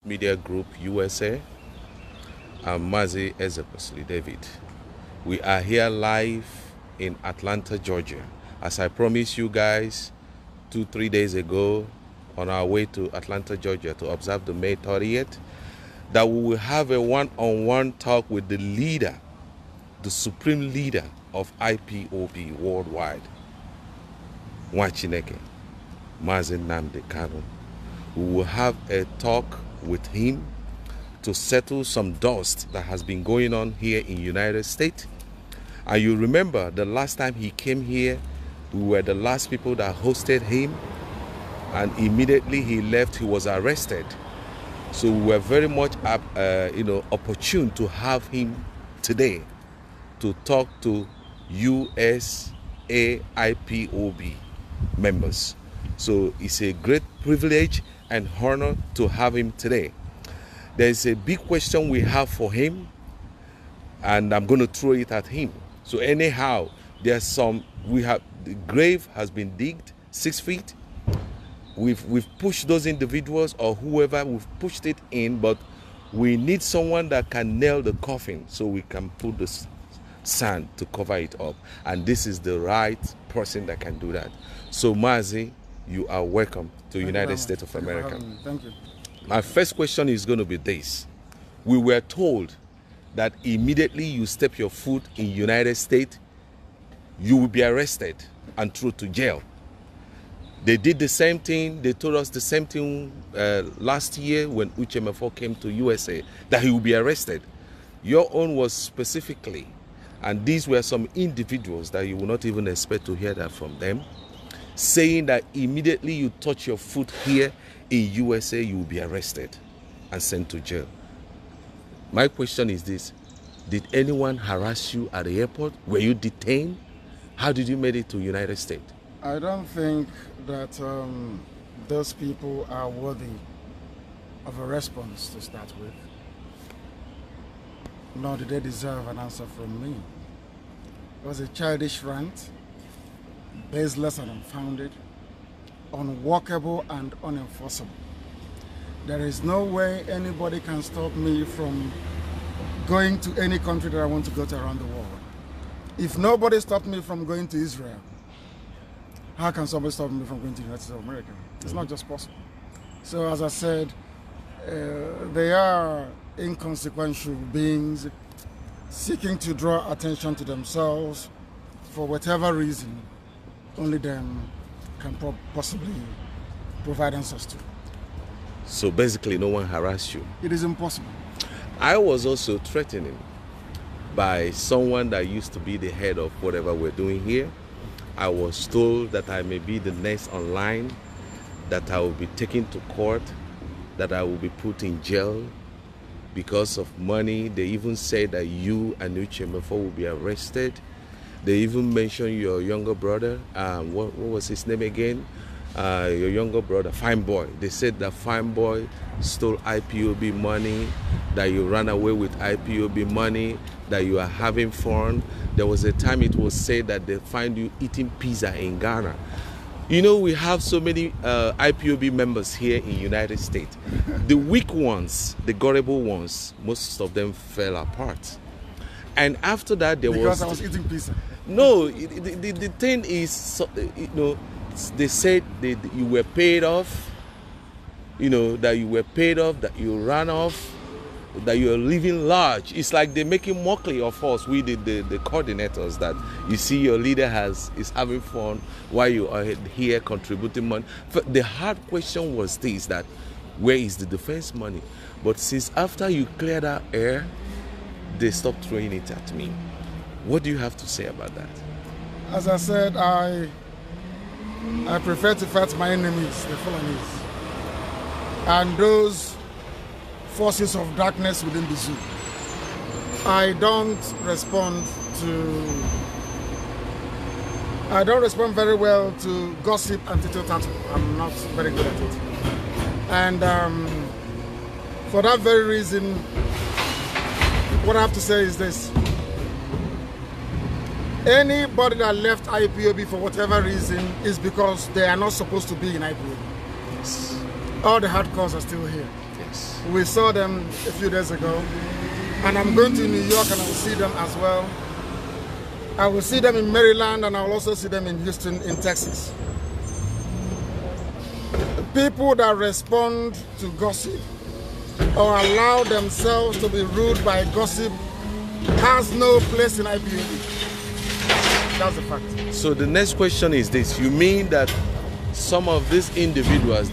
Media Group USA. I'm MAZI Ezekwesili David. We are here live in Atlanta, Georgia. As I promised you guys 2-3 days ago on our way to Atlanta, Georgia to observe the May 30th, that we will have a one-on-one talk with the leader, the supreme leader of IPOB worldwide, Mwachineke, MAZI NNAMDI KANU. We will have a talk with him to settle some dust that has been going on here in United States. And you remember the last time he came here, we were the last people that hosted him, and immediately he left, he was arrested. So we were very much opportune to have him today to talk to USAIPOB members. So it's a great privilege and honor to have him today. There's a big question we have for him, and I'm going to throw it at him. So anyhow, there's the grave has been digged 6 feet. We've pushed those individuals or whoever, we've pushed it in, but we need someone that can nail the coffin so we can put the sand to cover it up. And this is the right person that can do that. So MAZI, you are welcome to the United States of America. Thank you. My first question is going to be this. We were told that immediately you step your foot in United States, you will be arrested and thrown to jail. They did the same thing. They told us the same thing last year when Uchemefo came to USA, that he will be arrested. Your own was specifically, and these were some individuals that you will not even expect to hear that from them, saying that immediately you touch your foot here in USA, you will be arrested and sent to jail. My question is this: did anyone harass you at the airport? Were you detained? How did you make it to United States? I don't think that those people are worthy of a response to start with. Nor do they deserve an answer from me. It was a childish rant, baseless and unfounded, unworkable and unenforceable. There is no way anybody can stop me from going to any country that I want to go to around the world. If nobody stopped me from going to Israel, how can somebody stop me from going to the United States of America? It's not just possible. So as I said, they are inconsequential beings seeking to draw attention to themselves for whatever reason only them can possibly provide answers to. So basically no one harassed you? It is impossible. I was also threatened by someone that used to be the head of whatever we're doing here. I was told that I may be the next online, that I will be taken to court, that I will be put in jail because of money. They even said that you and Uchemefo will be arrested. They even mentioned your younger brother, what was his name again? Your younger brother, Fine Boy. They said that Fine Boy stole IPOB money, that you ran away with IPOB money, that you are having fun. There was a time it was said that they find you eating pizza in Ghana. You know, we have so many IPOB members here in United States. The weak ones, the gullible ones, most of them fell apart. And after that, Because I was eating pizza. No, the thing is, you know, they said you were paid off, you know, that you were paid off, that you ran off, that you are living large. It's like they're making mockery of us, we the coordinators, that you see your leader is having fun while you are here contributing money. The hard question was this, that where is the defense money? But since after you cleared that air, they stopped throwing it at me. What do you have to say about that? As I said, I prefer to fight my enemies, the Fulanese, and those forces of darkness within the zoo. I don't respond very well to gossip and tittle-tattle. I'm not very good at it. And for that very reason, what I have to say is this. Anybody that left IPOB for whatever reason is because they are not supposed to be in IPOB. All the hardcores are still here. Yeah. Yes. We saw them a few days ago, and I'm going to New York and I will see them as well. I will see them in Maryland, and I will also see them in Houston, in Texas. People that respond to gossip or allow themselves to be ruled by gossip has no place in IPOB. That's the fact. So the next question is this. You mean that some of these individuals,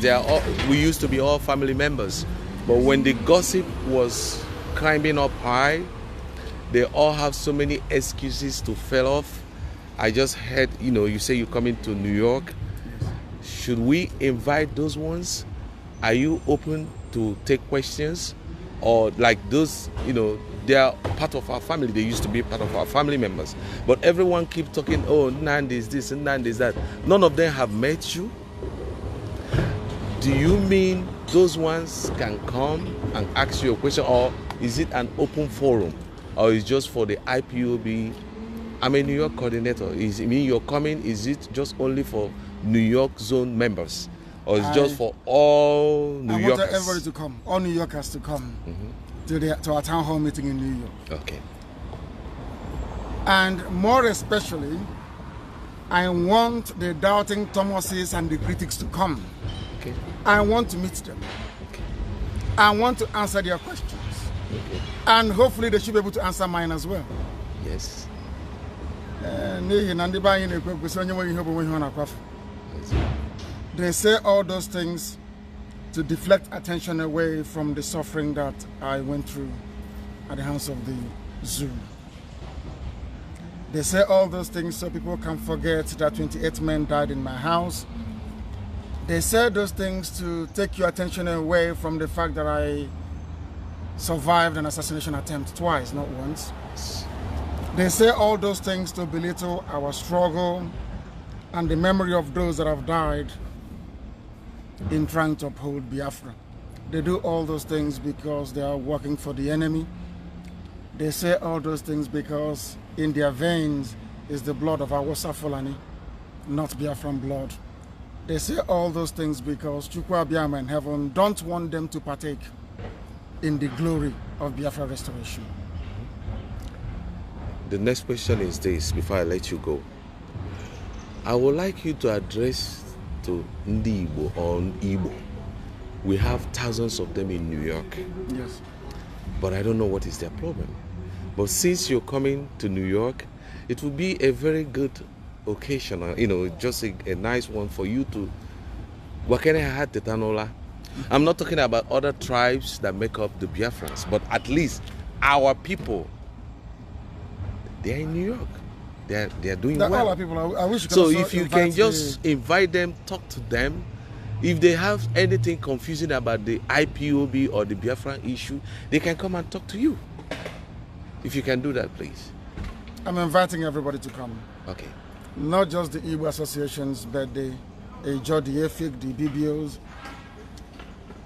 we used to be all family members, but when the gossip was climbing up high, they all have so many excuses to fail off. I just heard, you say you're coming to New York. Should we invite those ones? Are you open to take questions? Or like those, they are part of our family. They used to be part of our family members. But everyone keeps talking, oh, Nnamdi is this and Nnamdi is that. None of them have met you. Do you mean those ones can come and ask you a question? Or is it an open forum? Or is just for the IPOB? I'm a New York coordinator. Is it mean you're coming? Is it just only for New York zone members? Or is it just for all New Yorkers? I want everybody to come. All New Yorkers to come to our town hall meeting in New York. Okay. And more especially, I want the doubting Thomases and the critics to come. Okay. I want to meet them. Okay. I want to answer their questions. Okay. And hopefully they should be able to answer mine as well. Yes. They say all those things to deflect attention away from the suffering that I went through at the hands of the zoo. They say all those things so people can forget that 28 men died in my house. They say those things to take your attention away from the fact that I survived an assassination attempt twice, not once. They say all those things to belittle our struggle and the memory of those that have died in trying to uphold Biafra. They do all those things because they are working for the enemy. They say all those things because in their veins is the blood of our Fulani, not Biafran blood. They say all those things because Chukwu Abiyama in heaven don't want them to partake in the glory of Biafra restoration. The next question is this, before I let you go. I would like you to address to Ndi Igbo or Igbo. We have thousands of them in New York. Yes. But I don't know what is their problem. But since you're coming to New York, it will be a very good occasion, just a nice one for you to I'm not talking about other tribes that make up the Biafrans, but at least our people, they're in New York. They're doing well. All our people. I wish you could so if you can just invite them, talk to them. If they have anything confusing about the IPOB or the Biafran issue, they can come and talk to you. If you can do that, please. I'm inviting everybody to come. Okay. Not just the Igbo associations, but the Ejo, the Efik, the BBOs,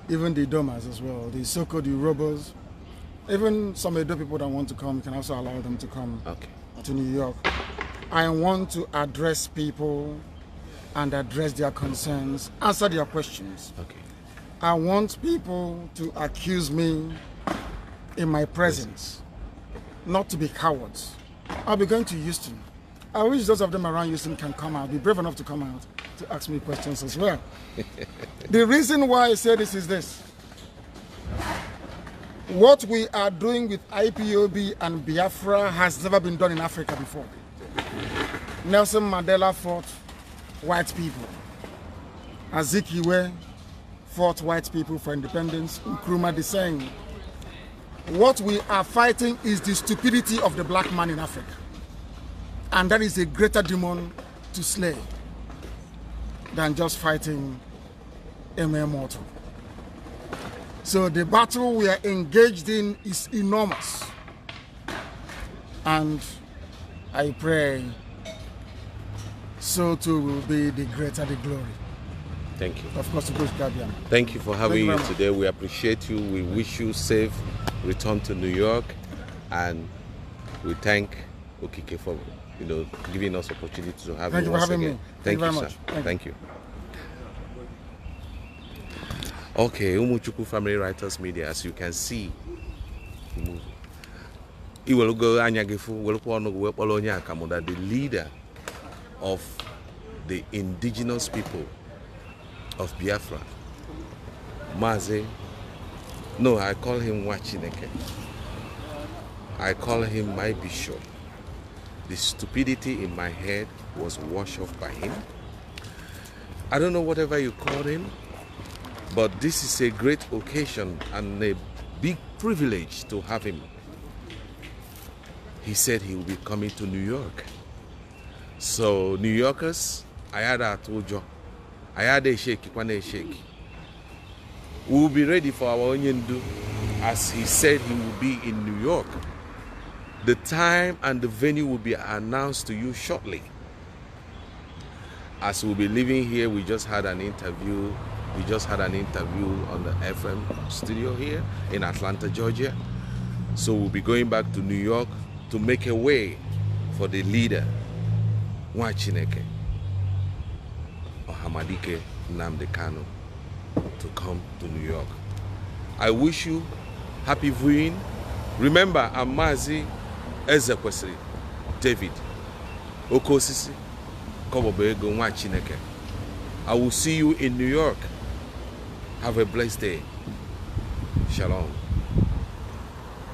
even the Domas as well, the Soko, the Robos, even some Edo people that want to come, you can also allow them to come to New York. I want to address people and address their concerns, answer their questions. Okay. I want people to accuse me in my presence, not to be cowards. I'll be going to Houston. I wish those of them around Houston can come out, be brave enough to come out to ask me questions as well. The reason why I say this is this. What we are doing with IPOB and Biafra has never been done in Africa before. Nelson Mandela fought white people. Azikiwe fought white people for independence. Nkrumah the same. What we are fighting is the stupidity of the black man in Africa. And that is a greater demon to slay than just fighting a mere mortal. So the battle we are engaged in is enormous. And I pray so too will be the greater the glory. Thank you. Of course, to Coach Gabian. Thank you for having you today. We appreciate you. We wish you safe return to New York, and we thank Okike for giving us opportunity to have you once again. Thank you very much. Thank you. Okay, Umuchuku Family Writers Media, as you can see. The leader of the indigenous people of Biafra, MAZI. No, I call him Wachineke. I call him my bishop. The stupidity in my head was washed off by him. I don't know whatever you call him, but this is a great occasion and a big privilege to have him. He said he will be coming to New York. So New Yorkers, I had a tojo. I had a shake, a shake. We will be ready for our onion do, as he said he will be in New York. The time and the venue will be announced to you shortly. As we'll be living here, we just had an interview. We just had an interview on the FM studio here in Atlanta, Georgia. So we'll be going back to New York to make a way for the leader, Wachineke or MAZI NNAMDI KANU, to come to New York. I wish you happy viewing. Remember, I'm MAZI Ezekwesili David Okosisi Kobobego Wachineke. I will see you in New York. Have a blessed day. Shalom.